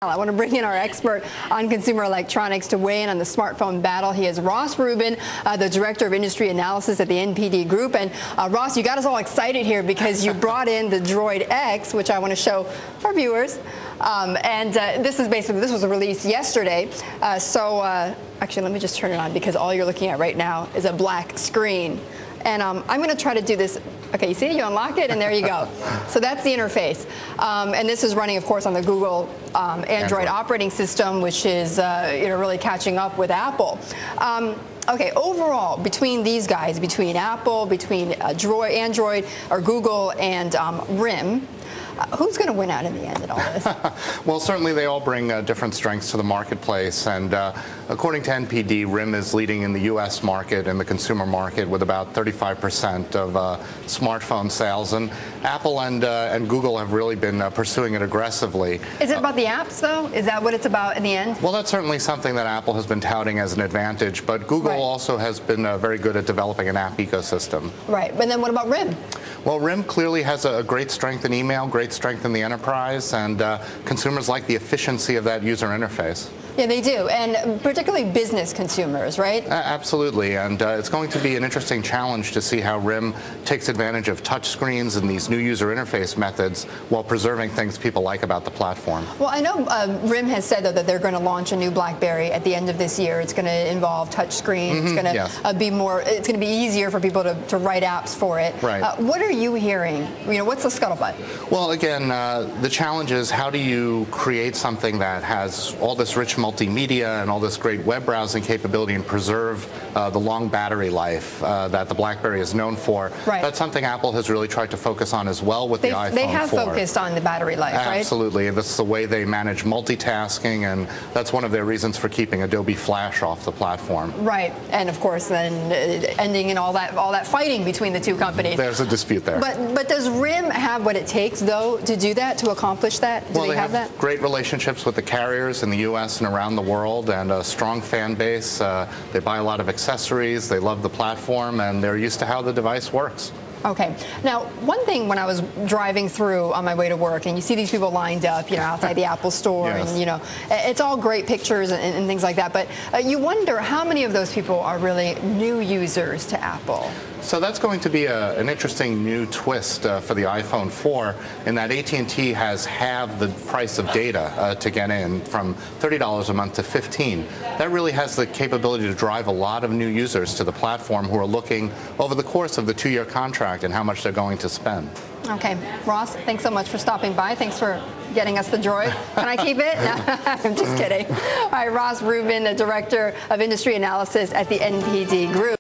I want to bring in our expert on consumer electronics to weigh in on the smartphone battle. He is Ross Rubin, the Director of Industry Analysis at the NPD Group. And Ross, you got us all excited here because you brought in the DROID X, which I want to show our viewers. This was a release yesterday. Actually, let me just turn it on because all you're looking at right now is a black screen. And I'm going to try to do this. Okay, you see it? You unlock it, and there you go. So that's the interface. And this is running, of course, on the Google Android operating system, which is really catching up with Apple. Okay, overall, between these guys, between Apple, between Android, or Google, and RIM, who's going to win out in the end in all this? Well, certainly they all bring different strengths to the marketplace. And according to NPD, RIM is leading in the U.S. market and the consumer market with about 35% of smartphone sales. And Apple and Google have really been pursuing it aggressively. Is it about the apps, though? Is that what it's about in the end? Well, that's certainly something that Apple has been touting as an advantage. But Google also has been very good at developing an app ecosystem. Right. And then what about RIM? Well, RIM clearly has a great strength in email, great strength in the enterprise, and consumers like the efficiency of that user interface. Yeah, they do, and particularly business consumers, right? Absolutely, and it's going to be an interesting challenge to see how RIM takes advantage of touch screens and these new user interface methods while preserving things people like about the platform. Well, I know RIM has said, though, that they're going to launch a new BlackBerry at the end of this year. It's going to involve touch screen. It's going to be more. It's going to be easier for people to write apps for it. Right. What are you hearing? What's the scuttlebutt? Well, again, the challenge is how do you create something that has all this rich multimedia and all this great web browsing capability and preserve the long battery life that the BlackBerry is known for. Right. That's something Apple has really tried to focus on as well with the iPhone 4. They have focused on the battery life, right? Absolutely. That's the way they manage multitasking, and that's one of their reasons for keeping Adobe Flash off the platform. Right. And of course, then ending in all that fighting between the two companies. There's a dispute there. But does RIM have what it takes, though, to do that, to accomplish that? Do they have that? Great relationships with the carriers in the U.S. and around the world, and a strong fan base. They buy a lot of accessories. They love the platform, and they're used to how the device works. Okay. Now, one thing when I was driving through on my way to work, and you see these people lined up, outside the Apple store, and it's all great pictures and things like that. But you wonder how many of those people are really new users to Apple. So that's going to be an interesting new twist for the iPhone 4 in that AT&T has halved the price of data to get in from $30 a month to $15. That really has the capability to drive a lot of new users to the platform who are looking over the course of the 2-year contract and how much they're going to spend. Okay. Ross, thanks so much for stopping by. Thanks for getting us the DROID. Can I keep it? No, I'm just kidding. All right, Ross Rubin, the Director of Industry Analysis at the NPD Group.